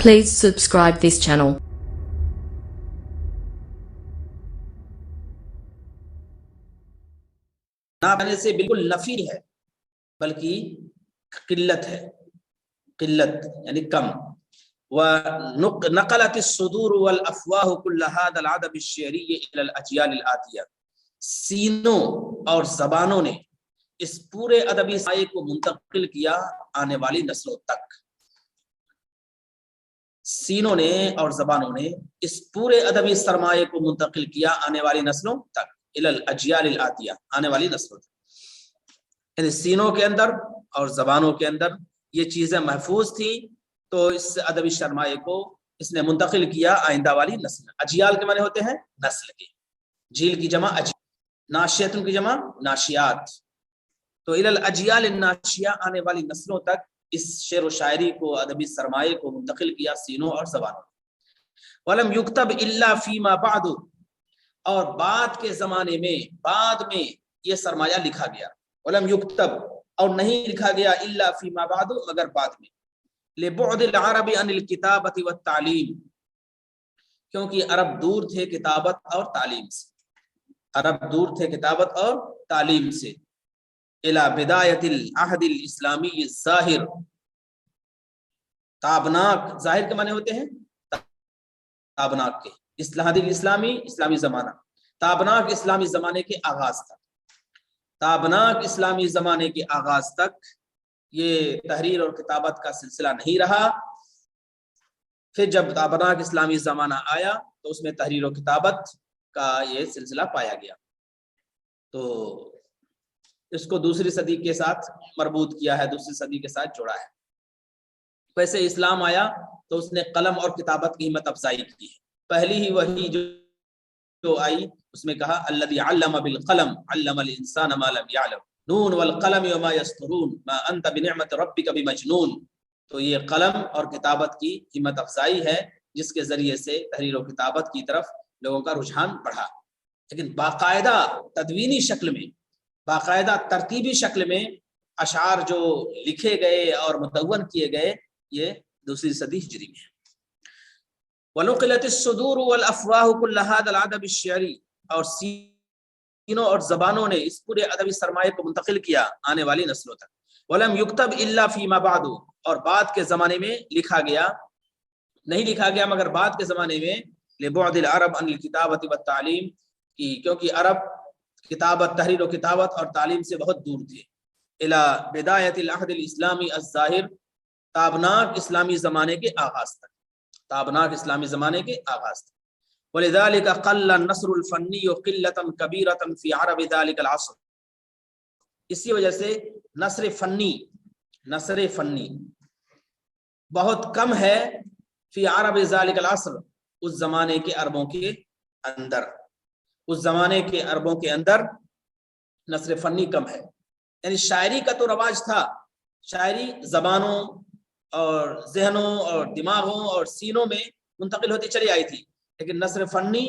Please subscribe this channel. نہ بننے سے بالکل نفی ہے بلکہ قلت ہے، قلت یعنی کم. ونقلت الصدور والافواه كل هذا العدد الشعري الى الاجيال الاتيه. سینوں اور زبانوں نے اس پورے ادبی سائے کو منتقل کیا آنے والی نسلوں تک. سینوں نے اور زبانوں نے اس پورے ادبی سرمایے کو منتقل کیا آنے والی نسلوں تک، الى الاجیال الاتیہ، آنے والی نسلوں تک. یعنی سینوں کے اندر اور زبانوں کے اندر یہ چیزیں محفوظ تھیں تو اس ادبی سرمایے کو اس نے منتقل کیا آئندہ والی نسل. اجیال کے معنی ہوتے ہیں نسل کے، جیل کی جمع اجیال، ناشیتن کی جمع ناشیات. تو الى الاجیال الناشیہ، آنے والی نسلوں تک اس شعر و شاعری کو، ادبی سرمایے کو منتقل کیا سینوں اور زبانوں. ولم یکتب الا فیما بعد، اور بعد کے زمانے میں، بعد میں یہ سرمایہ لکھا گیا. ولم یکتب، اور نہیں لکھا گیا، الا فیما بعد، مگر بعد میں. لبعد العرب عن الکتابۃ والتعلیم، کیونکہ عرب دور تھے کتابت اور تعلیم سے، عرب دور تھے کتابت اور تعلیم سے. الى بدایت العہد الاسلامی الظاہر، تابناک، ظاہر کے معنی ہوتے ہیں تابناک کے، عہد الاسلامی، اسلامی زمانہ، تابناک اسلامی زمانے کے آغاز تک. تابناک اسلامی زمانے کے آغاز تک یہ تحریر اور کتابت کا سلسلہ نہیں رہا. پھر جب تابناک اسلامی زمانہ آیا تو اس میں تحریر و کتابت کا یہ سلسلہ پایا گیا. تو اس کو دوسری صدی کے ساتھ مربوط کیا ہے، دوسری صدی کے ساتھ جوڑا ہے. ویسے اسلام آیا تو اس نے قلم اور کتابت کی ہمت افزائی کی ہے. پہلی ہی وحی جو آئی اس میں کہا الذی علم بالقلم علم الانسان ما لم يعلم نون والقلم وما يسطرون ما انت بنعمت ربک بمجنون. تو یہ قلم اور کتابت کی ہمت افزائی ہے جس کے ذریعے سے تحریر و کتابت کی طرف لوگوں کا رجحان بڑھا. لیکن باقاعدہ تدوینی شکل میں، باقاعدہ ترتیبی شکل میں اشعار جو لکھے گئے اور مدون کیے گئے یہ دوسری صدی ہجری میں. وَنُقِلَتِ الصُّدُورُ وَالْأَفْوَاهُ كُلَّ هَذَا الْعَدَبِ الشِّعْرِي، اور سینوں اور زبانوں نے اس پورے ادبی سرمایے کو منتقل کیا آنے والی نسلوں تک. وَلَمْ يُكْتَبْ إِلَّا فِي مَا بَعْدُ، اور بعد کے زمانے میں لکھا گیا، نہیں لکھا گیا مگر بعد کے زمانے میں. لِبُعْدِ الْعَرَبِ عَنِ الْكِتَابَةِ وَالتَّعْلِيمِ، کیونکہ عرب کتابت، تحریر و کتابت اور تعلیم سے بہت دور تھے. الى بدایت العہد الاسلامی الظاہر، تابناک اسلامی زمانے کے آغاز تک، تابناک اسلامی زمانے کے آغاز تک. ولذلك قل النثر الفنی قلة کبیرة فی عرب ذلك العصر، اسی وجہ سے نثر فنی بہت کم ہے فی عرب ذلك العصر، اس زمانے کے عربوں کے اندر، اس زمانے کے عربوں کے اندر نثر فنی کم ہے. یعنی شاعری کا تو رواج تھا، شاعری زبانوں اور ذہنوں اور دماغوں اور سینوں میں منتقل ہوتی چلی آئی تھی، لیکن نثر فنی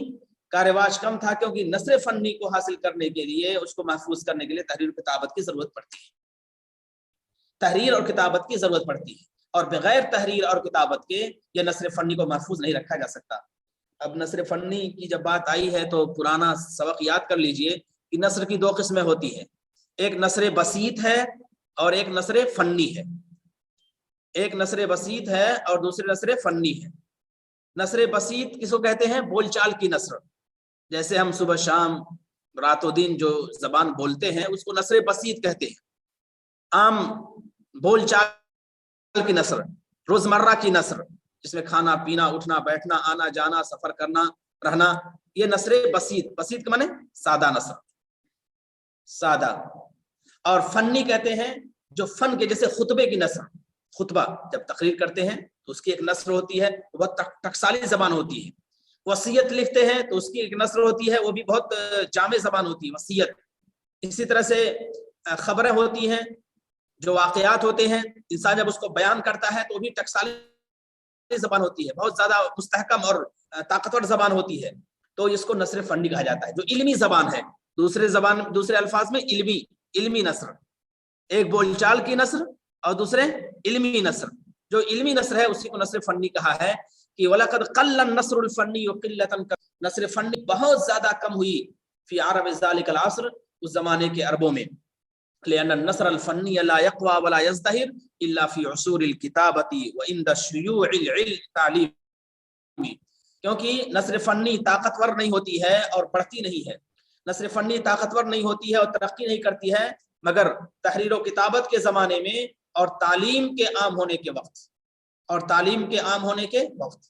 کا رواج کم تھا، کیونکہ نثر فنی کو حاصل کرنے کے لیے، اس کو محفوظ کرنے کے لیے تحریر و کتابت کی ضرورت پڑتی ہے، تحریر اور کتابت کی ضرورت پڑتی ہے، اور بغیر تحریر اور کتابت کے یہ نثر فنی کو محفوظ نہیں رکھا جا سکتا. اب نثر فنی کی جب بات آئی ہے تو پرانا سبق یاد کر لیجئے کہ نثر کی دو قسمیں ہوتی ہیں، ایک نثر بسیط ہے اور ایک نثر فنی ہے. ایک نثر بسیط ہے اور دوسرے نثر فنی ہے. نثر بسیط کس کو کہتے ہیں؟ بول چال کی نثر، جیسے ہم صبح شام رات و دن جو زبان بولتے ہیں اس کو نثر بسیط کہتے ہیں. عام بول چال کی نثر، روزمرہ کی نثر، جس میں کھانا پینا، اٹھنا بیٹھنا، آنا جانا، سفر کرنا، رہنا، یہ نثر بسیط. بسیط کے معنی سادہ نثر، سادہ. اور فنی کہتے ہیں جو فن کے، جیسے خطبے کی نثر، خطبہ جب تقریر کرتے ہیں تو اس کی ایک نثر ہوتی ہے، وہ ٹکسالی زبان ہوتی ہے. وصیت لکھتے ہیں تو اس کی ایک نثر ہوتی ہے، وہ بھی بہت جامع زبان ہوتی ہے، وصیت. اسی طرح سے خبریں ہوتی ہیں، جو واقعات ہوتے ہیں، انسان جب اس کو بیان کرتا ہے تو وہ بھی ٹکسالی زبان ہوتی ہے، بہت زیادہ مستحکم اور طاقتور زبان ہوتی ہے. تو اس کو نثر فنی کہا جاتا ہے، جو علمی زبان ہے. دوسرے الفاظ میں علمی نثر، ایک بول چال کی نثر اور دوسرے علمی نثر. جو علمی نثر ہے اسی کو نثر فنی کہا ہے کہ وَلَقَدْ قَلَّ النَّثْرُ الْفَنِّيُّ قِلَّةً، نثر فنی بہت زیادہ کم ہوئی فی عرب ذلك العصر، اس زمانے کے عربوں میں، لأن النثر الفنی لا يقوى ولا يزدهر الا في عصور الكتابة وعند شيوع العلم التعليمي، کیونکہ نثر فنی طاقتور نہیں ہوتی ہے اور بڑھتی نہیں ہے، نثر فنی طاقتور نہیں ہوتی ہے اور ترقی نہیں کرتی ہے مگر تحریر و کتابت کے زمانے میں اور تعلیم کے عام ہونے کے وقت، اور تعلیم کے عام ہونے کے وقت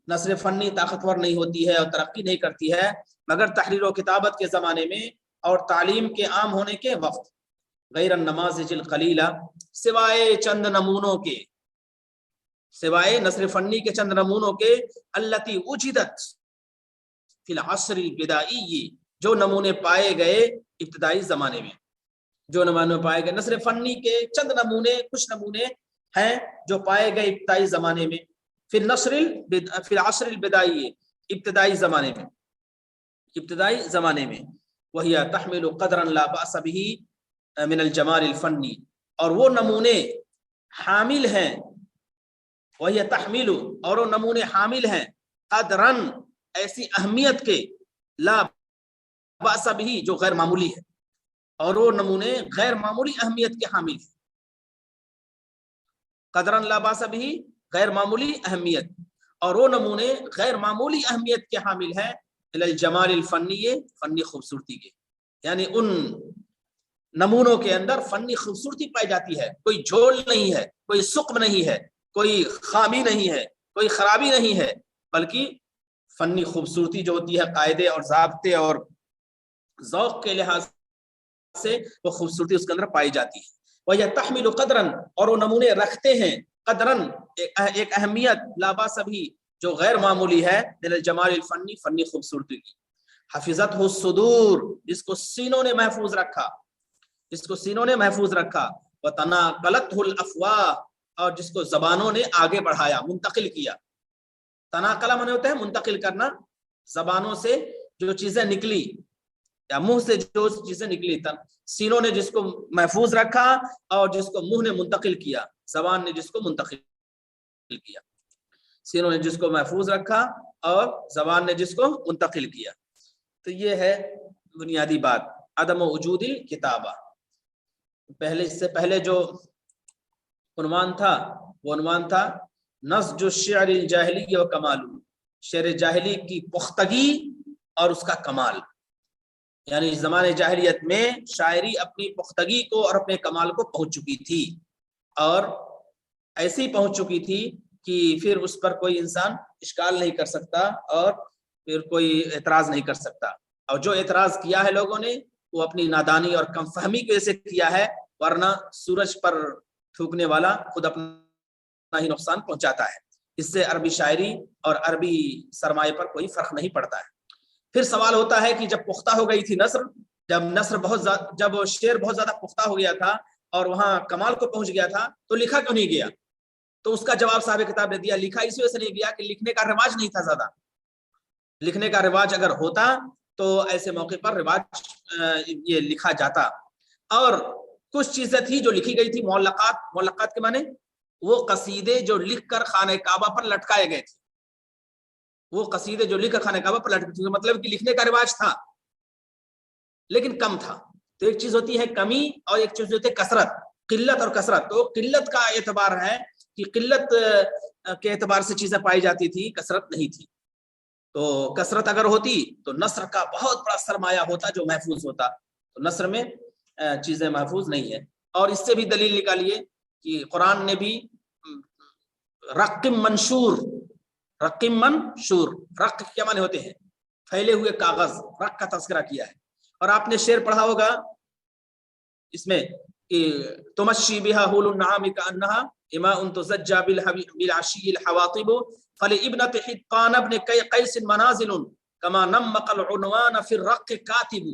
نثر فنی طاقتور نہیں ہوتی ہے اور ترقی نہیں کرتی ہے مگر تحریر و کتابت کے زمانے میں اور تعلیم کے عام ہونے کے وقت، غیر النماذج القلیلہ، سوائے چند نمونوں کے، سوائے نثر فنی کے چند نمونوں کے، التی وجدت فی العصر البدائی، جو نمونے پائے گئے ابتدائی زمانے میں، جو نمونے پائے گئے نثر فنی کے چند نمونے، کچھ نمونے ہیں جو پائے گئے ابتدائی زمانے میں، فی العصر البدائی، ابتدائی زمانے میں، ابتدائی زمانے میں، وہی تحمل قدرا لا باس به من الجمال الفنی، اور وہ نمونے حامل ہیں، وہی تحمل، اور وہ نمونے حامل ہیں، قدرا، ایسی اہمیت کے، لا باس به، جو غیر معمولی ہے، اور وہ نمونے غیر معمولی اہمیت کے حامل ہیں، قدرا لا باس به، غیر معمولی اہمیت، اور وہ نمونے غیر معمولی اہمیت کے حامل ہیں، الجمال الفنی، فنی خوبصورتی کے، یعنی ان نمونوں کے اندر فنی خوبصورتی پائی جاتی ہے، کوئی جھول نہیں ہے، کوئی سقم نہیں ہے، کوئی خامی نہیں ہے، کوئی خرابی نہیں ہے، بلکہ فنی خوبصورتی جو ہوتی ہے قاعدے اور ضابطے اور ذوق کے لحاظ سے وہ خوبصورتی اس کے اندر پائی جاتی ہے، وَهِيَ تَحْمِلُ قَدْرًا، اور وہ نمونے رکھتے ہیں قدراً، ایک اہمیت، لا باس بھی، جو غیر معمولی ہے، من الجمال الفنی، فنی خوبصورتی کی، حفظتہ الصدور، جس کو سینوں نے محفوظ رکھا، جس کو سینوں نے محفوظ رکھا، وَتَنَاقَلَتْهُ الْأَفْوَاهُ، اور جس کو زبانوں نے آگے بڑھایا، منتقل کیا، تناقلہ معنی ہوتا ہے منتقل کرنا، زبانوں سے جو چیزیں نکلی یا منہ سے جو چیزیں نکلی، سینوں نے جس کو محفوظ رکھا اور جس کو منہ نے منتقل کیا، زبان نے جس کو منتقل کیا، سینوں نے جس کو محفوظ رکھا اور زبان نے جس کو منتقل کیا۔ تو یہ ہے بنیادی بات، عدم وجود الکتابہ۔ پہلے، اس سے پہلے جو عنوان تھا وہ عنوان تھا نسج الشعر الجاہلی و کمال، شعر جاہلی کی پختگی اور اس کا کمال، یعنی زمانے جاہلیت میں شاعری اپنی پختگی کو اور اپنے کمال کو پہنچ چکی تھی، اور ایسی پہنچ چکی تھی کہ پھر اس پر کوئی انسان اشکال نہیں کر سکتا اور پھر کوئی اعتراض نہیں کر سکتا، اور جو اعتراض کیا ہے لوگوں نے وہ اپنی نادانی اور کم فہمی کی وجہ سے کیا ہے، ورنہ سورج پر تھوکنے والا خود اپنا ہی نقصان پہنچاتا ہے، اس سے عربی شاعری اور عربی سرمایہ پر کوئی فرق نہیں پڑتا ہے۔ پھر سوال ہوتا ہے کہ جب پختہ ہو گئی تھی نثر، جب شعر بہت زیادہ پختہ ہو گیا تھا اور وہاں کمال کو پہنچ گیا تھا تو لکھا کیوں نہیں گیا؟ تو اس کا جواب صاحب کتاب نے دیا، لکھا اس وجہ سے نہیں گیا کہ لکھنے کا رواج نہیں تھا زیادہ، لکھنے کا رواج اگر ہوتا تو ایسے موقع پر رواج یہ لکھا جاتا، اور کچھ چیزیں تھی جو لکھی گئی تھی، معلقات کے معنی وہ قصیدے جو لکھ کر خانہ کعبہ پر لٹکائے گئے تھے، وہ قصیدے جو لکھ کر خانہ کعبہ پر لٹکائے تھے، مطلب کہ لکھنے کا رواج تھا لیکن کم تھا۔ تو ایک چیز ہوتی ہے کمی اور ایک چیز ہوتی ہے کثرت، قلت اور کثرت۔ تو قلت کا اعتبار ہے کہ قلت کے اعتبار سے چیزیں پائی جاتی تھی، کثرت نہیں تھی۔ تو کثرت اگر ہوتی تو نثر کا بہت بڑا سرمایہ ہوتا جو محفوظ ہوتا، تو نثر میں چیزیں محفوظ نہیں ہیں۔ اور اس سے بھی دلیل نکالیے کہ قرآن نے بھی رقم منشور، رقم منشور، رق کیا معنی ہوتے ہیں؟ پھیلے ہوئے کاغذ، رق کا تذکرہ کیا ہے۔ اور آپ نے شعر پڑھا ہوگا اس میں کہ تمشی بها حول النعام كأنها إماء تزجى بالعشي الحواطب فلابنة حطان ابن قيس منازل كما نمق العنوان في الرق كاتب،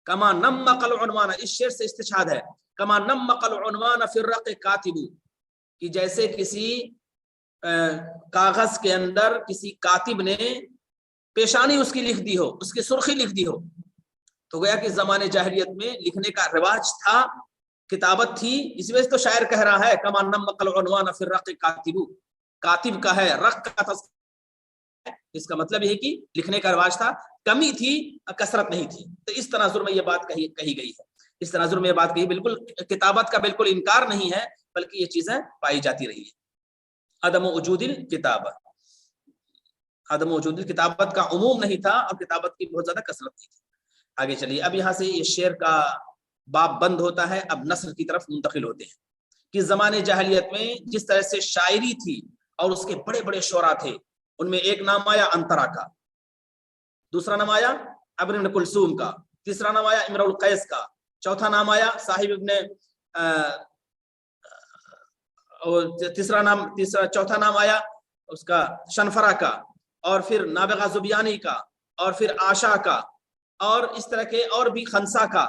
كما نمق العنوان، اس شعر سے استشہاد ہے، كما نمق العنوان في الرق كاتب، کہ جیسے کسی کاغذ کے اندر کسی کاتب نے پیشانی اس کی لکھ دی ہو، اس کی سرخی لکھ دی ہو۔ تو گویا کہ زمانے جاہلیت میں لکھنے کا رواج تھا کتابت تھی، اس وجہ سے تو شاعر کہہ رہا ہے کما نمق العنوان فی الرق کاتب، کاتب کا ہے رق کا تذکرہ، اس کا مطلب یہ ہے کہ لکھنے کا رواج تھا، کمی تھی کثرت نہیں تھی. تو اس تناظر میں یہ بات کہی گئی ہے، اس تناظر میں یہ بات کہی، بالکل کتابت کا بالکل انکار نہیں ہے بلکہ یہ چیزیں پائی جاتی رہی ہیں. عدم وجود الکتابہ، عدم وجود الکتابت کا عموم نہیں تھا اور کتابت کی بہت زیادہ کثرت نہیں تھی. آگے چلیے، اب یہاں سے یہ شعر کا باب بند ہوتا ہے، اب نثر کی طرف منتقل ہوتے ہیں کہ زمانے جاہلیت میں جس طرح سے شاعری تھی اور اس کے بڑے بڑے شعراء تھے، ان میں ایک نام آیا انترا کا، دوسرا نام آیا عمرو بن کلثوم کا، تیسرا نام آیا امرؤ القیس کا، چوتھا نام آیا صاحب ابن چوتھا نام آیا اس کا شنفرہ کا، اور پھر نابغہ زبیانی کا، اور پھر آشا کا، اور اس طرح کے اور بھی خنسا کا،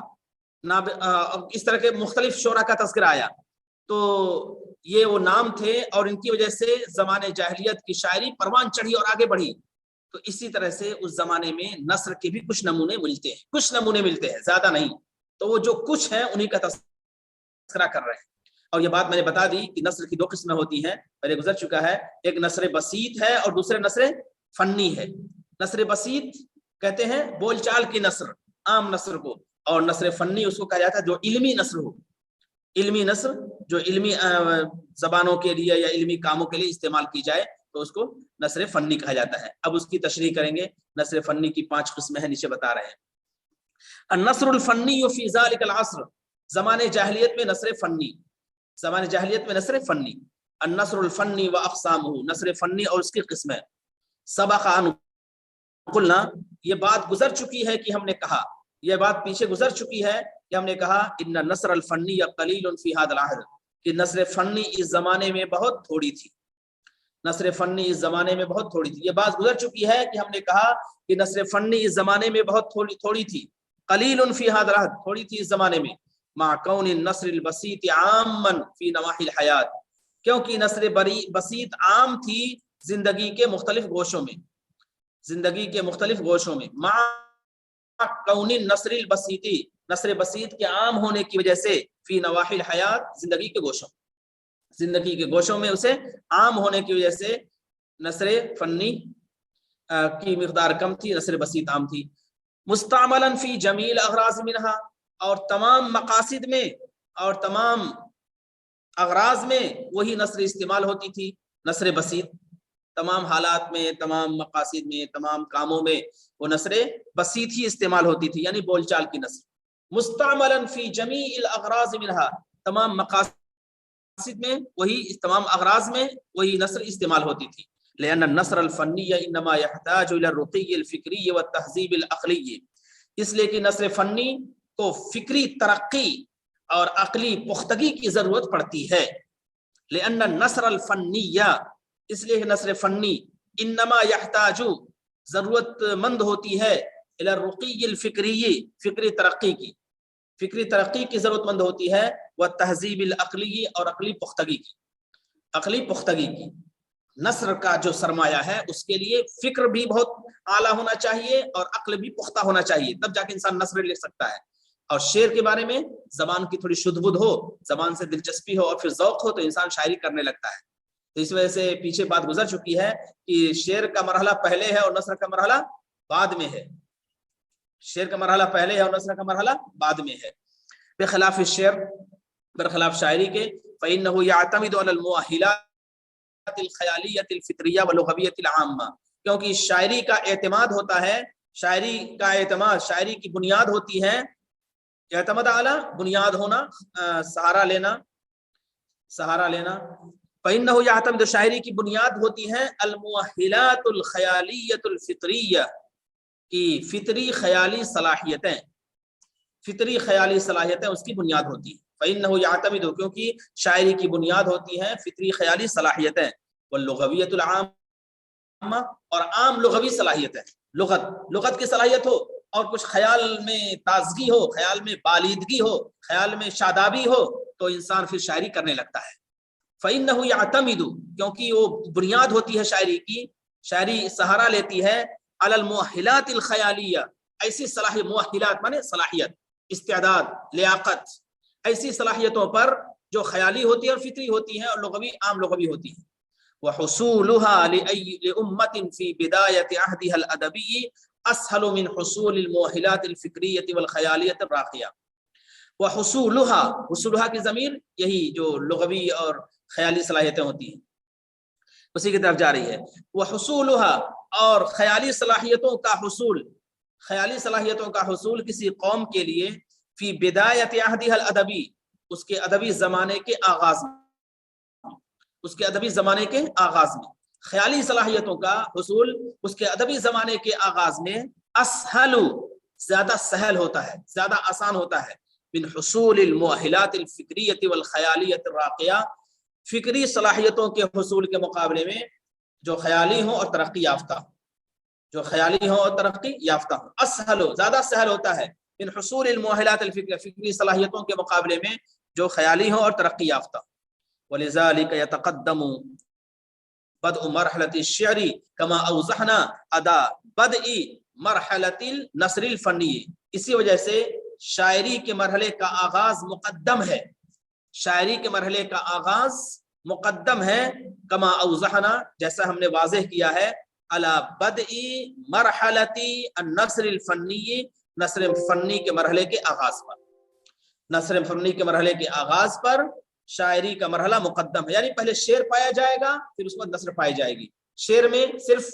اس طرح کے مختلف شعراء کا تذکرہ آیا. تو یہ وہ نام تھے اور ان کی وجہ سے زمانے جاہلیت کی شاعری پروان چڑھی اور آگے بڑھی. تو اسی طرح سے اس زمانے میں نثر کے بھی کچھ نمونے ملتے ہیں، زیادہ نہیں. تو وہ جو کچھ ہیں انہی کا تذکرہ کر رہے ہیں. اور یہ بات میں نے بتا دی کہ نثر کی دو قسمیں ہوتی ہیں، پہلے گزر چکا ہے. ایک نثر بسیط ہے اور دوسرے نثر فنی ہے. نثر بسیط کہتے ہیں بول چال کی نثر، عام نثر کو، اور نثر فنی اس کو کہا جاتا ہے جو علمی نثر ہو، علمی نثر جو علمی زبانوں کے لیے یا علمی کاموں کے لیے استعمال کی جائے تو اس کو نثر فنی کہا جاتا ہے. اب اس کی تشریح کریں گے. نثر فنی کی 5 قسمیں ہیں، نیچے بتا رہے ہیں. النثر الفنی فی ذلک العصر، زمانے جاہلیت میں نثر فنی، زمانے جاہلیت میں نثر فنی. النثر الفنی و اقسامہ، نثر فنی اور اس کی قسمیں. سبق ان قلنا، یہ بات گزر چکی ہے کہ ہم نے کہا، یہ بات پیچھے گزر چکی ہے کہ ہم نے کہا ان نثر الفنی قلیل فی ھذا العہد، کہ نثر فنی اس زمانے میں بہت تھوڑی تھی. نثر فنی اس زمانے میں بہت تھوڑی تھی. یہ بات گزر چکی ہے کہ ہم نے کہا کہ نثر فنی اس زمانے میں بہت تھوڑی تھی. قلیل فی ھذا العہد، تھوڑی تھی اس زمانے میں. مع کون النثر البسیط عاما فی نواحی الحیات، کیونکہ نثر بسیط عام تھی زندگی کے مختلف گوشوں میں، زندگی کے مختلف گوشوں میں. مع کون النثر البسیطی، نثر بسیط کے عام ہونے کی وجہ سے، فی نواحی الحیات، زندگی کے گوشوں میں اسے عام ہونے کی وجہ سے نثر فنی کی مقدار کم تھی، نثر بسیط عام تھی. مستعملا فی جمیل اغراض منہا، اور تمام مقاصد میں اور تمام اغراض میں وہی نثر استعمال ہوتی تھی، نثر بسیط. تمام حالات میں، تمام مقاصد میں، تمام کاموں میں وہ نثر بسیط ہی استعمال ہوتی تھی، یعنی بول چال کی نثر. مستعملا فی جمیع الاغراض منہا، تمام مقاصد میں وہی، تمام اغراض میں وہی نثر استعمال ہوتی تھی. لأن النثر الفنی انما يحتاج الى الرقی الفکری والتہذیب العقلی، اس لیے کہ نثر فنی کو فکری ترقی اور عقلی پختگی کی ضرورت پڑتی ہے. لأن النثر الفنی، اس لیے نثر فنی انما يحتاج، ضرورت مند ہوتی ہے، الى الرقی الفکری، فکری ترقی کی ضرورت مند ہوتی ہے، والتہذیب العقلی، اور عقلی پختگی کی. نثر کا جو سرمایہ ہے اس کے لیے فکر بھی بہت اعلیٰ ہونا چاہیے اور عقل بھی پختہ ہونا چاہیے، تب جا کے انسان نثر لکھ سکتا ہے. اور شعر کے بارے میں زبان کی تھوڑی شدھ بدھ ہو، زبان سے دلچسپی ہو اور پھر ذوق ہو تو انسان شاعری کرنے لگتا ہے. تو اس وجہ سے پیچھے بات گزر چکی ہے کہ شعر کا مرحلہ پہلے ہے اور نثر کا مرحلہ بعد میں ہے. شعر کا مرحلہ پہلے ہے اور نثر کا مرحلہ بعد میں ہے. بخلاف الشعر، برخلاف شاعری کے، فإنه يعتمد على المؤهلات الخیالیۃ الفطریہ واللغویۃ العامہ، کیونکہ شاعری کا اعتماد ہوتا ہے، شاعری کی بنیاد ہوتی ہے، اعتماد اعلیٰ، بنیاد ہونا، سہارا لینا. فإنه يعتمد، شاعری کی بنیاد ہوتی ہے المؤہلات الخیالیۃ الفطریہ، کی فطری خیالی صلاحیتیں اس کی بنیاد ہوتی ہیں. فإنه يعتمد، کیونکہ شاعری کی بنیاد ہوتی ہے فطری خیالی صلاحیتیں، واللغویۃ العامہ، اور عام لغوی صلاحیتیں، لغت کی صلاحیت ہو اور کچھ خیال میں تازگی ہو، خیال میں بالیدگی ہو، خیال میں شادابی ہو تو انسان پھر شاعری کرنے لگتا ہے. فإنه يعتمد، کیونکہ وہ بنیاد ہوتی ہے شاعری کی، شاعری سہارا لیتی ہے علی المؤہلات الخیالیہ، ایسی مؤہلات مانے صلاحیت، استعداد، لیاقت، ایسی صلاحیتوں پر جو خیالی ہوتی ہے اور فطری ہوتی ہیں اور لغوی عام لغوی ہوتی ہیں. وحصولها لأمة في بداية عهدها الأدبي أسهل من حصول المؤهلات الفكرية والخيالية الراقية. وحصولها، حصولها کی ضمیر یہی جو لغوی اور خیالی صلاحیتیں ہوتی ہیں اسی کی طرف جا رہی ہے. وحصولها، اور خیالی صلاحیتوں کا حصول، خیالی صلاحیتوں کا حصول کسی قوم کے لیے فی بدایت عہدها الادبی، اس کے ادبی زمانے کے آغاز میں، اس کے ادبی زمانے کے آغاز میں خیالی صلاحیتوں کا حصول اس کے ادبی زمانے کے آغاز میں اسہل، زیادہ سہل ہوتا ہے، زیادہ آسان ہوتا ہے، من حصول المؤہلات الفکریۃ والخیالیۃ الراقیہ، فکری صلاحیتوں کے حصول کے مقابلے میں جو خیالی ہوں اور ترقی یافتہ، جو خیالی ہوں اور ترقی یافتہ ہوں. اسہل، زیادہ سہل ہوتا ہے، من حصول المؤہلات الفکریہ، فکری صلاحیتوں کے مقابلے میں جو خیالی ہوں اور ترقی یافتہ. ولذلك يتقدم بدء مرحلة الشعر كما اوضحنا ادا بدء مرحلة النثر الفنی، اسی وجہ سے شاعری کے مرحلے کا آغاز مقدم ہے، شاعری کے مرحلے کا آغاز مقدم ہے، کما اوضحنا، جیسا ہم نے واضح کیا ہے، على بدء مرحلة النثر الفنی، نثر فنی کے مرحلے کے آغاز پر، نثر فنی کے مرحلے کے آغاز پر شاعری کا مرحلہ مقدم ہے، یعنی پہلے شعر پایا جائے گا پھر اس کے بعد نثر پائی جائے گی. شعر میں صرف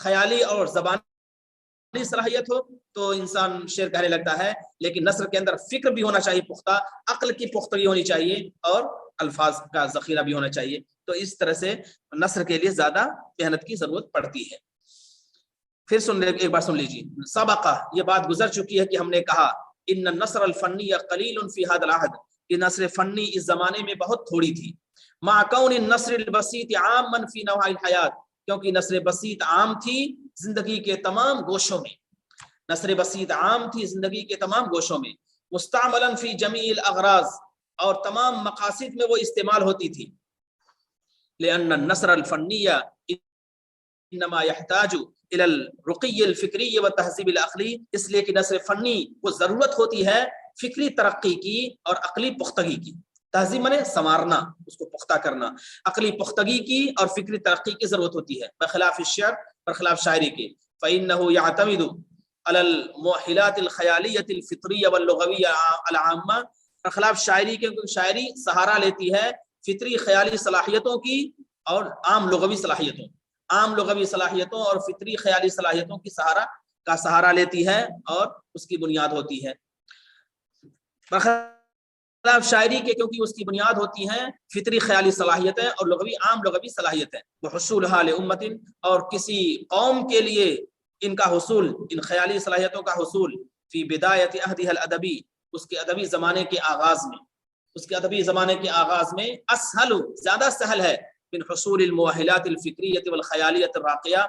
خیالی اور زبانی صلاحیت ہو تو انسان شعر کہنے لگتا ہے، لیکن نثر کے اندر فکر بھی ہونا چاہیے پختہ، عقل کی پختگی ہونی چاہیے اور الفاظ کا ذخیرہ بھی ہونا چاہیے. تو اس طرح سے نثر کے لیے زیادہ محنت کی ضرورت پڑتی ہے. پھر ایک بار سن لیجیے. سبقہ، یہ بات گزر چکی ہے کہ ہم نے کہا ان النثر الفنی قلیل فی هذا العہد، کہ نثر فنی اس زمانے میں بہت تھوڑی تھی. مع کون النثر البسیط عاما فی نواحی الحیات، کیونکہ نثر بسیط عام تھی زندگی کے تمام گوشوں میں، نثر بسیط عام تھی زندگی کے تمام گوشوں میں. مستعملا فی جمیع الاغراض، اور تمام مقاصد میں وہ استعمال ہوتی تھی. لأن النثر الفنی انما يحتاج الى الرقی الفکری والتہذیب العقلی، اس لیے کہ نثر فنی کو ضرورت ہوتی ہے فکری ترقی کی اور عقلی پختگی کی. تہذیب منے سنوارنا، اس کو پختہ کرنا، عقلی پختگی کی اور فکری ترقی کی ضرورت ہوتی ہے، بخلاف الشعر، برخلاف شاعری کے. فإنه يعتمد على المؤہلات الخیالیۃ الفطریہ واللغویہ العامہ، برخلاف شاعری کے، شاعری سہارا لیتی ہے فطری خیالی صلاحیتوں کی اور عام لغوی صلاحیتوں، عام لغوی صلاحیتوں اور فطری خیالی صلاحیتوں کی سہارا لیتی ہے اور اس کی بنیاد ہوتی ہے. برخلاف شاعری کے، کیونکہ اس کی بنیاد ہوتی ہیں فطری خیالی صلاحیتیں اور لغوی عام لغوی صلاحیتیں. وحصولها لأمة، اور کسی قوم کے لیے ان کا حصول، ان خیالی صلاحیتوں کا حصول فی بدایت عہدها الادبی، اس کے ادبی زمانے کے آغاز میں، اس کے ادبی زمانے کے آغاز میں اسہل، زیادہ سہل ہے، من حصول المؤہلات الفکریۃ والخیالیۃ الراقیہ،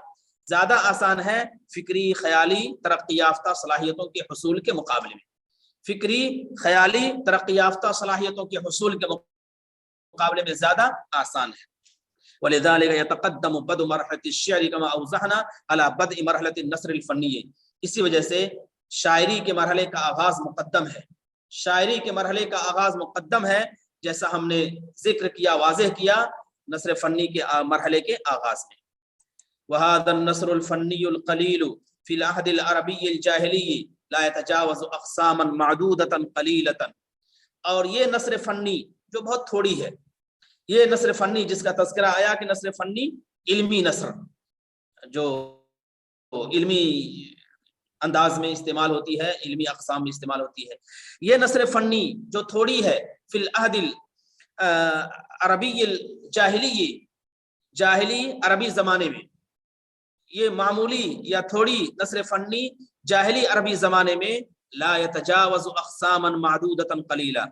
زیادہ آسان ہے فکری خیالی ترقی یافتہ صلاحیتوں کے حصول کے مقابلے میں، فکری خیالی ترقی یافتہ صلاحیتوں کے حصول کے مقابلے میں زیادہ آسان ہے. ولذلك يتقدم بدء مرحلة الشعر كما اوضحنا على بدء مرحلة النثر الفنی، اسی وجہ سے شاعری کے مرحلے کا آغاز مقدم ہے، شاعری کے مرحلے کا آغاز مقدم ہے جیسا ہم نے ذکر کیا، واضح کیا نثر فنی کے مرحلے کے آغاز میں. وهذا النثر الفنی القلیل فی العہد العربی الجاہلی لا يتجاوز اقساما معدودة قلیلة، اور یہ نثر فنی جو بہت تھوڑی ہے، یہ نثر فنی جس کا تذکرہ آیا کہ نثر فنی علمی نثر، جو علمی انداز میں استعمال ہوتی ہے، علمی اقسام میں استعمال ہوتی ہے، یہ نثر فنی جو تھوڑی ہے فی العہد العربی الجاہلی، جاہلی عربی زمانے میں، یہ معمولی یا تھوڑی نثر فنی جاہلی عربی زمانے میں لا يتجاوز اقساما معدودة قلیلہ،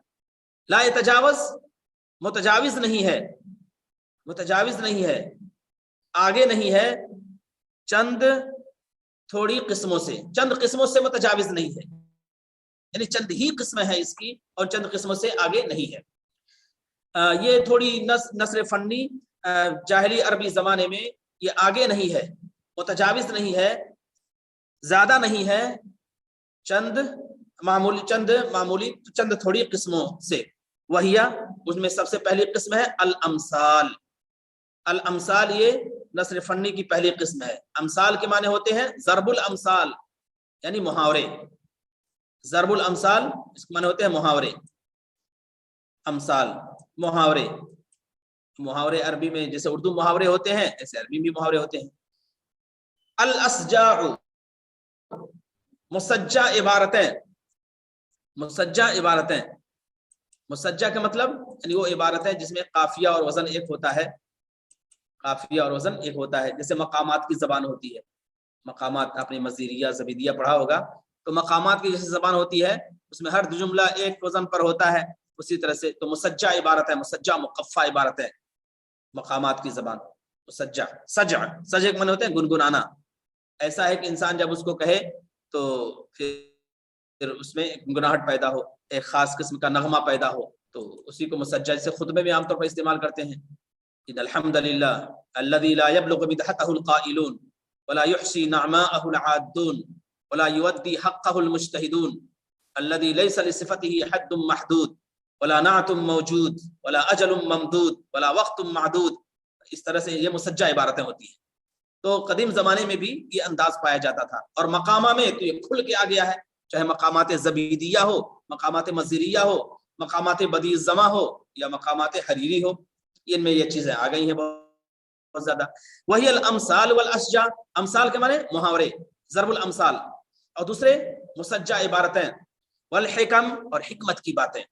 لا يتجاوز متجاوز نہیں ہے، متجاوز نہیں ہے، آگے نہیں ہے، چند تھوڑی قسموں سے، چند قسموں سے متجاوز نہیں ہے، یعنی چند ہی قسمیں ہیں اس کی اور چند قسموں سے آگے نہیں ہے. یہ تھوڑی نثر فنی جاہلی عربی زمانے میں یہ آگے نہیں ہے، متجاوز نہیں ہے، زیادہ نہیں ہے، چند معمولی چند تھوڑی قسموں سے. وہی اس میں سب سے پہلی قسم ہے الامثال. الامثال یہ نثر فنی کی پہلی قسم ہے. امثال کے معنی ہوتے ہیں ضرب الامثال یعنی محاورے. ضرب الامثال اس کے معنی ہوتے ہیں محاورے. امثال محاورے. محاورے عربی میں جیسے اردو محاورے ہوتے ہیں ایسے عربی بھی محاورے ہوتے ہیں. الاسجاع مسجع عبارتیں. مسجع عبارتیں. مسجع کا مطلب یعنی وہ عبارت ہے جس میں قافیہ اور وزن ایک ہوتا ہے. قافیہ اور وزن ایک ہوتا ہے. جیسے مقامات کی زبان ہوتی ہے. مقامات آپ نے مزیریہ زبیدیہ پڑھا ہوگا تو مقامات کی جیسے زبان ہوتی ہے اس میں ہر جملہ ایک وزن پر ہوتا ہے. اسی طرح سے تو مسجع عبارت ہے. مسجع مقفع عبارت ہے. مقامات کی زبان مسجع. سجع سجع کے معنی ہوتے ہیں گنگنانا. ایسا ہے کہ انسان جب اس کو کہے تو پھر اس میں گنگناہٹ پیدا ہو, ایک خاص قسم کا نغمہ پیدا ہو, تو اسی کو مسجع سے خطبے میں عام طور پر استعمال کرتے ہیں. ان الحمد للہ الذي لا يبلغ مدحته القائلون ولا يحصي نعماءه العادون ولا يودي حقه المجتهدون الذي ليس لصفته حد محدود ولا نعت موجود ولا اجل ممدود ولا وقت معدود. اس طرح سے یہ مسجع عبارتیں ہوتی ہیں. تو قدیم زمانے میں بھی یہ انداز پایا جاتا تھا. اور مقامہ میں تو یہ کھل کے آ گیا ہے, چاہے مقامات زبیدیہ ہو, مقامات مزیریہ ہو, مقامات بدیع الزماں ہو یا مقامات حریری ہو, ان میں یہ چیزیں آ گئی ہیں بہت زیادہ. وہی الامثال والاشجاع. امثال کے معنی محاورے ضرب الامثال, اور دوسرے مسجع عبارتیں. والحکم اور حکمت کی باتیں.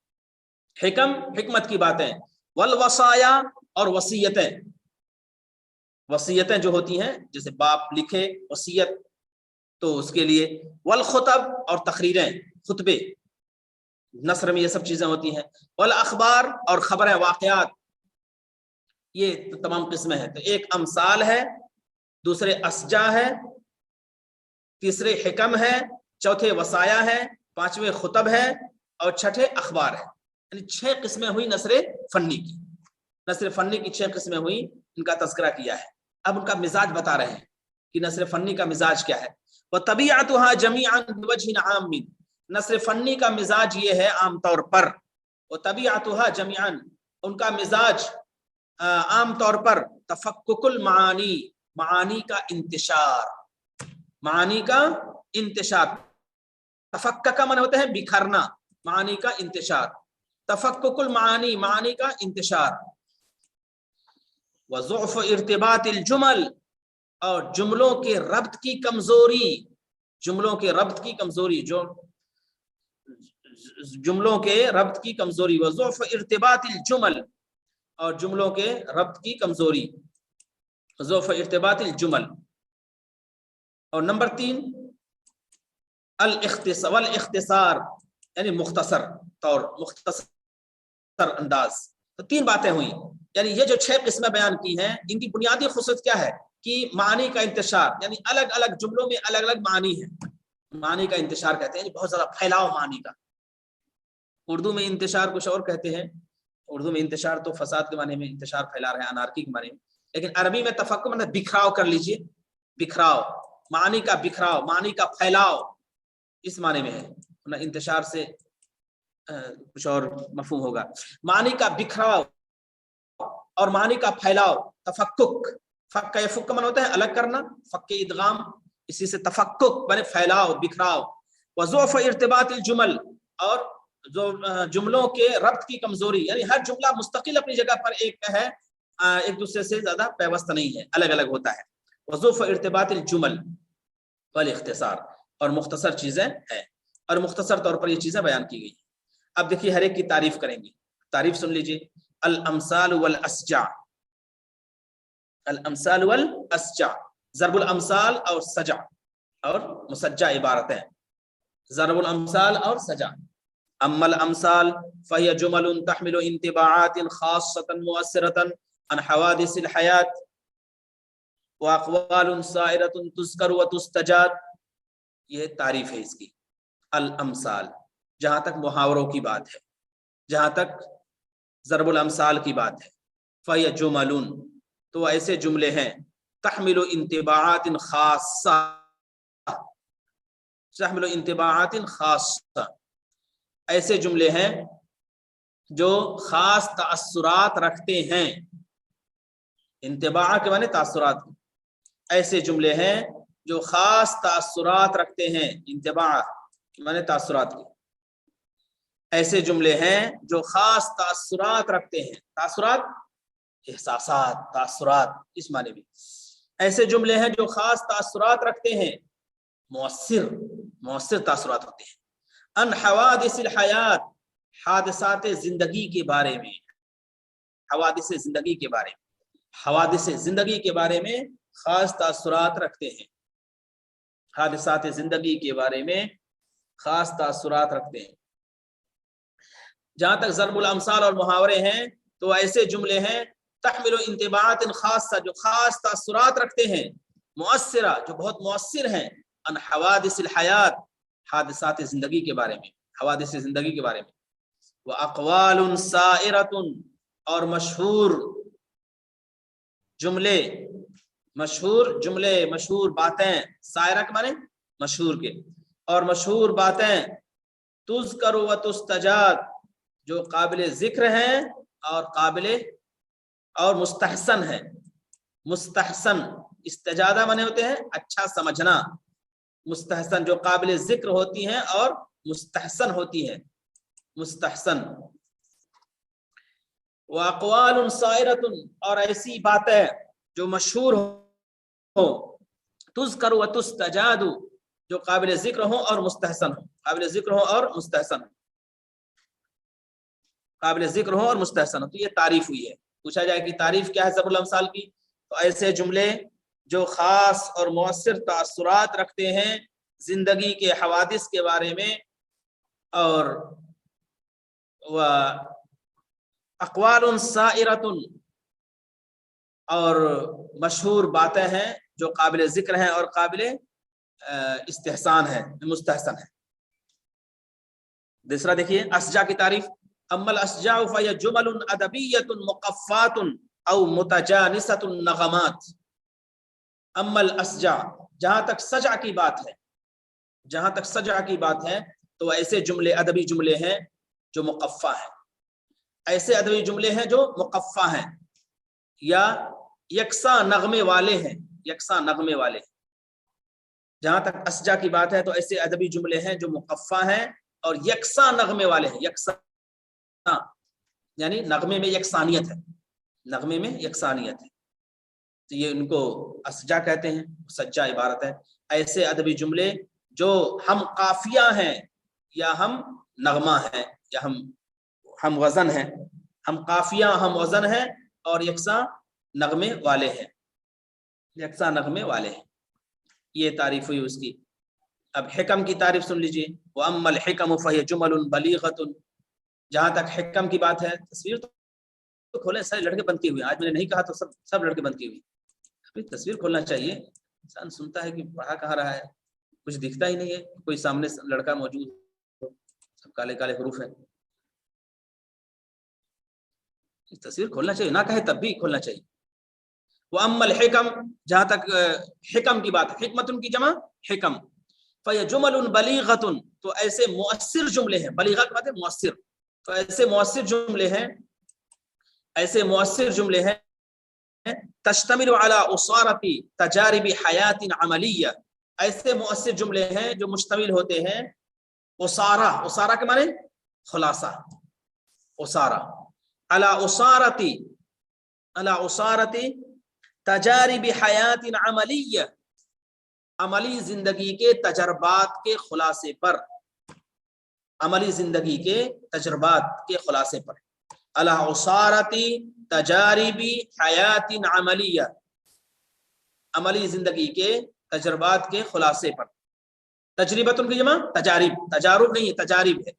حکم حکمت کی باتیں. والوصایا اور وصیتیں. وصیتیں جو ہوتی ہیں جیسے باپ لکھے وصیت تو اس کے لیے. والخطب اور تقریریں خطبے. نثر میں یہ سب چیزیں ہوتی ہیں. والاخبار اور خبریں واقعات. یہ تمام قسمیں ہیں. تو ایک امثال ہے, دوسرے اسجا ہے, تیسرے حکم ہے, چوتھے وصایا ہے, پانچویں خطب ہے اور چھٹے اخبار ہے. یعنی 6 قسمیں ہوئی نثر فنی کی. نثر فنی کی 6 قسمیں ہوئی, ان کا تذکرہ کیا ہے. اب ان کا مزاج بتا رہے ہیں کہ نثر فنی کا مزاج کیا ہے. وَطَبِيعَتُهَا جَمِيعًا بِوَجْهٍ عَامٍ. نثر فنی کا مزاج یہ ہے عام طور پر. وَطَبِيعَتُهَا جَمِيعًا ان کا مزاج عام طور پر تفکک المعانی, معانی کا انتشار. معانی کا انتشار. تفکک کا معنی ہوتا ہے بکھرنا, معانی کا انتشار. تفکک المعانی معانی کا انتشار. وضعف ارتباط الجمل اور جملوں کے ربط کی کمزوری. جملوں کے ربط کی کمزوری, جو جملوں کے ربط کی کمزوری. وضعف ارتباط الجمل اور جملوں کے ربط کی کمزوری. ضعف ارتباط الجمل. اور نمبر 3 الاختصار یعنی مختصر طور, مختصر انداز. تو 3 باتیں ہوئیں. یعنی یہ جو 6 قسمیں بیان کی ہیں ان کی بنیادی خصوصیت کیا ہے کہ معنی کا انتشار, یعنی الگ الگ جملوں میں الگ الگ معنی ہے. معنی کا انتشار کہتے ہیں بہت زیادہ پھیلاؤ معنی کا. اردو میں انتشار کچھ اور کہتے ہیں. اردو میں انتشار تو فساد کے معنی میں انتشار پھیلا رہے ہیں, انارکی کے معنی میں. لیکن عربی میں تفکک مطلب بکھراؤ کر لیجئے. بکھراؤ, معنی کا بکھراؤ, معنی کا پھیلاؤ, اس معنی میں ہے. انتشار سے کچھ اور مفہوم ہوگا. معنی کا بکھراؤ اور معنی کا پھیلاؤ. تفکک, فک کا یفک کا معنی ہوتا ہے الگ کرنا, فک ادغام, اسی سے تفکک بنے پھیلاؤ, بکھراؤ. وضعف ارتباط الجمل اور جو جملوں کے ربط کی کمزوری, یعنی ہر جملہ مستقل اپنی جگہ پر ایک ہے, ایک دوسرے سے زیادہ پیوست نہیں ہے, الگ الگ ہوتا ہے. وضعف ارتباط الجمل والاختصار اور مختصر چیزیں ہیں, اور مختصر طور پر یہ چیزیں بیان کی گئی. اب دیکھیے ہر ایک کی تعریف کریں گے. تعریف سن لیجیے. الامثال والاسجاع. الامثال والاسجاع, ضرب الامثال اور سجع اور مسجع عبارتیں. ضرب الامثال اور سجع. اما الامثال فهي جمل تحمل انطباعات خاصة مؤثرة عن حوادث الحياة واقوال سائرة تذكر وتستجاد. یہ تعریف ہے اس کی. الامثال جہاں تک محاوروں کی بات ہے, جہاں تک ضرب الامثال کی بات ہے, فَهِيَ جُمَلٌ تو ایسے جملے ہیں, تحمل انطباعات خاصہ, تحمل انطباعات خاصہ, ایسے جملے ہیں جو خاص تاثرات رکھتے ہیں. انتباع کے معنی تاثرات، ایسے جملے ہیں جو خاص تاثرات رکھتے ہیں. انتباع کے معنی تاثرات کے، ایسے جملے ہیں جو خاص تاثرات رکھتے ہیں. تاثرات احساسات، تاثرات اس معنی بھی. ایسے جملے ہیں جو خاص تاثرات رکھتے ہیں، مؤثر تاثرات ہوتے ہیں. ان حوادث الحیات، حادثات زندگی کے بارے میں، حوادث زندگی کے بارے میں، حوادث زندگی کے بارے میں خاص تاثرات رکھتے ہیں. حادثات زندگی کے بارے میں خاص تاثرات رکھتے ہیں. جہاں تک ضرب الامثال اور محاورے ہیں تو ایسے جملے ہیں تحمل انطباعات خاصہ، جو خاص تاثرات رکھتے ہیں، مؤثرہ جو بہت مؤثر ہیں، ان حوادث الحیات، حادثات زندگی کے بارے میں، حوادث زندگی کے بارے میں. واقوال سائرۃ، اور مشہور جملے، مشہور باتیں، سائرہ کے معنی مشہور کے، اور مشہور باتیں، تذکر و تستجاد، جو قابل ذکر ہیں اور مستحسن ہیں. مستحسن استجادہ معنی ہوتے ہیں اچھا سمجھنا، مستحسن جو قابل ذکر ہوتی ہیں اور مستحسن ہوتی ہیں. مستحسن. واقوال سائرۃ، اور ایسی باتیں جو مشہور ہو، تذکر و تستجاد، جو قابل ذکر ہو اور مستحسن ہو، قابل ذکر ہو اور مستحسن ہو، قابل ذکر ہو اور مستحسن ہو. تو یہ تعریف ہوئی ہے. پوچھا جائے کہ تعریف کیا ہے ضرب الامثال کی، تو ایسے جملے جو خاص اور مؤثر تاثرات رکھتے ہیں زندگی کے حوادث کے بارے میں، اور اقوال سائرۃ، اور مشہور باتیں ہیں جو قابل ذکر ہیں اور قابل استحسان ہے، مستحسن ہے. دوسرا دیکھیے اسجا کی تعریف. اما الاسجاء فهي جمل ادبیۃ مقفات او متجانسۃ النغمات. اما الاسجاء، جہاں تک سجع کی بات ہے، تو ایسے جملے ادبی جملے ہیں جو مقفع ہیں. ایسے ادبی جملے ہیں جو مقفع ہیں یا یکساں نغمے والے ہیں، جہاں تک اسجا کی بات ہے تو ایسے ادبی جملے ہیں جو مقفع ہیں اور یکساں نغمے والے ہیں. یکساں یعنی نغمے میں یکسانیت ہے، تو یہ ان کو اسجا کہتے ہیں. سجا عبارت ہے. ایسے ادبی جملے جو ہم قافیہ ہیں یا ہم نغمہ ہیں یا ہم وزن ہیں، ہم قافیہ ہم وزن ہیں اور یکساں نغمے والے ہیں. یہ تعریف ہوئی اس کی. اب حکم کی تعریف سن لیجئے. وَأَمَّا الْحِكَمُ فَهِيَ جُمَلٌ بَلِيغَةٌ. جہاں تک حکم کی بات ہے، تصویر تو کھولیں، سارے لڑکے بند کیے ہوئے ہیں. آج میں نے نہیں کہا تو سب لڑکے بند کیے ہوئے ہیں. تصویر کھولنا چاہیے. انسان سنتا ہے کہ پڑھا کہاں رہا ہے، کچھ دکھتا ہی نہیں ہے. کوئی سامنے لڑکا موجود ہو، سب کالے کالے حروف ہیں. تصویر کھولنا چاہیے، نہ کہے تب بھی کھولنا چاہیے. وَأَمَّا الْحِكَمُ، جہاں تک حکم کی بات ہے، حکمتن کی جمع حکم. فَيَ جُمَلٌ بَلِيغَةٌ، تو ایسے مؤثر جملے ہیں. بلیغہ کی بات ہے مؤثر، تو ایسے مؤثر جملے ہیں تشتمل علی اصارۃ تجارب حیات عملیہ. ایسے مؤثر جملے ہیں جو مشتمل ہوتے ہیں اسارہ کے معنی خلاصہ، اسارہ، علی اصارۃ تجارب حیات عملیہ، عملی زندگی کے تجربات کے خلاصے پر، علی اصارۃ تجارب حیات عملیہ، عملی زندگی کے تجربات کے خلاصے پر. تجربتن کی جمع تجارب، تجارب نہیں ہے، تجارب ہے.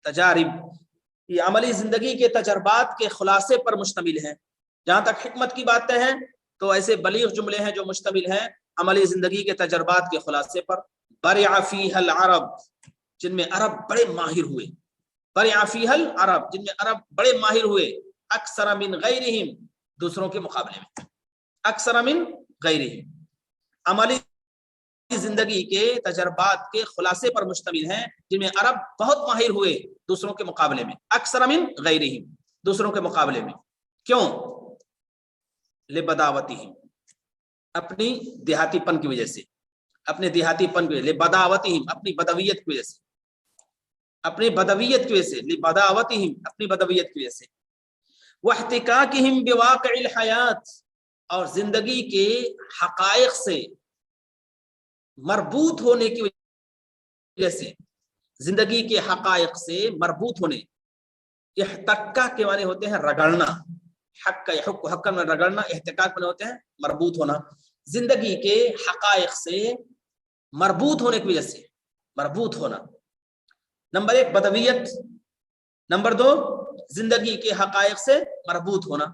تجارب یہ عملی زندگی کے تجربات کے خلاصے پر مشتمل ہیں. جہاں تک حکمت کی باتیں ہیں تو ایسے بلیغ جملے ہیں جو مشتمل ہیں عملی زندگی کے تجربات کے خلاصے پر. برع فیہا العرب، جن میں عرب بڑے ماہر ہوئے. برع فیہا العرب، جن میں عرب بڑے ماہر ہوئے. اکثر من غیرہم، دوسروں کے مقابلے میں. اکثر من غیرہم، عملی زندگی کے تجربات کے خلاصے پر مشتمل ہیں، جن میں عرب بہت ماہر ہوئے دوسروں کے مقابلے میں، اکثر من غیرہم، دوسروں کے مقابلے میں۔ کیوں؟ لبداوتہم، اپنی دیہاتی پن کی وجہ سے، اپنے دیہاتی پن کی وجہ سے، لبداوتہم، اپنی بدویت کی وجہ سے، اپنی بدویت کی وجہ سے، لبداوتہم، اپنی بدویت کی وجہ سے، واحتکاکہم بواقع الحیات، اور زندگی کے حقائق سے مربوط ہونے کی وجہ سے، زندگی کے حقائق سے مربوط ہونے، احتکا کے معنی ہوتے ہیں رگڑنا، حق کا حق حق میں رگڑنا، احتکاک میں ہوتے ہیں مربوط ہونا، زندگی کے حقائق سے مربوط ہونے کی وجہ سے، مربوط ہونا۔ نمبر ایک بدویت، نمبر دو زندگی کے حقائق سے مربوط ہونا،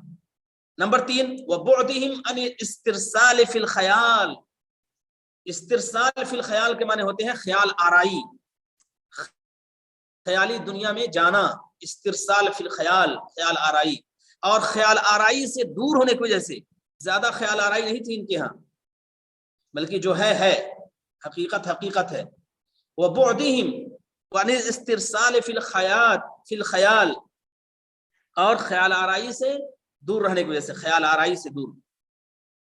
نمبر تین وبعدہم عن استرسال فی الخیال، استرسال فی الخیال کے معنی ہوتے ہیں خیال آرائی، خیالی دنیا میں جانا، استرسال فی الخیال، خیال آرائی، اور خیال آرائی سے دور ہونے کی وجہ سے، زیادہ خیال آرائی نہیں تھی ان کے ہاں، بلکہ جو ہے حقیقت حقیقت ہے۔ وبعدہم عن استرسال فی الخیال، اور خیال آرائی سے دور رہنے کی وجہ سے، خیال آرائی سے دور،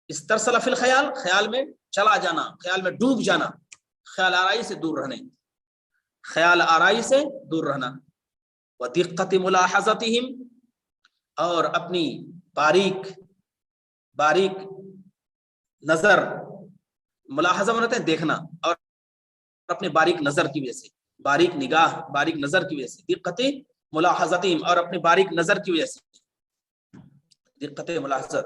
استرسل فی الخیال، خیال میں چلا جانا، خیال میں ڈوب جانا، خیال آرائی سے دور رہنے، خیال آرائی سے دور رہنا۔ ودقت ملاحظتہم، اور اپنی باریک نظر، ملاحظہ ہوتا ہے دیکھنا، اور اپنے باریک نظر کی وجہ سے، باریک نگاہ، باریک نظر کی وجہ سے، دقت ملاحظتہم، اور اپنی باریک نظر کی وجہ سے، دقت ملاحظت۔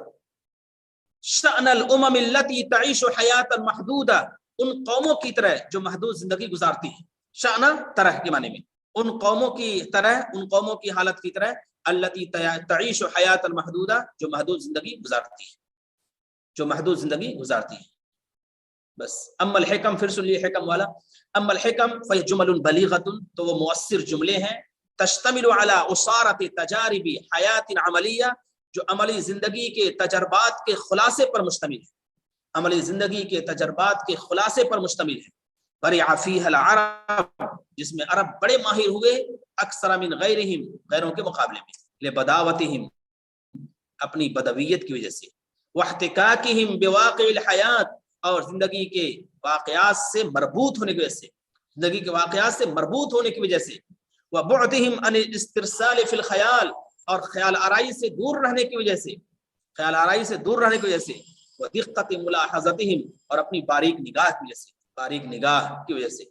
شأن الامم التي تعيش حیاتا محدودہ، ان قوموں کی طرح جو محدود زندگی گزارتی ہیں، شأن طرح کے معنی میں، ان قوموں کی طرح، ان قوموں کی حالت کی طرح، التي تعيش حیاتا محدودہ، جو محدود زندگی گزارتی ہے، جو محدود زندگی گزارتی ہے۔ بس اما الحکم، پھر سن لیے حکم والا، اما الحکم فهي جمل بلیغۃ، تو وہ مؤثر جملے ہیں، تشتمل على عصارۃ تجارب حیات عملیہ، جو عملی زندگی کے تجربات کے خلاصے پر مشتمل ہے، عملی زندگی کے تجربات کے خلاصے پر مشتمل ہے۔ برع فیہا العرب، جس میں عرب بڑے ماہر ہوئے، اکثر من غیرہم، غیروں کے مقابلے میں، لبداوتہم، اپنی بدویت کی وجہ سے، واحتکاکہم بواقع الحیات، اور زندگی کے واقعات سے مربوط ہونے کی وجہ سے، زندگی کے واقعات سے مربوط ہونے کی وجہ سے، وبعدہم عن الاسترسال فی الخیال، اور خیال آرائی سے دور رہنے کی وجہ سے، خیال آرائی سے دور رہنے کی وجہ سے، ودقت ملاحظتہم، اور اپنی باریک نگاہ کی وجہ سے، باریک نگاہ کی وجہ سے،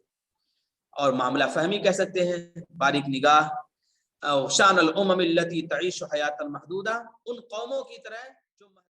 اور معاملہ فہمی کہہ سکتے ہیں، باریک نگاہ۔ شان الامم التي تعيش حیاتا محدودہ، ان قوموں کی طرح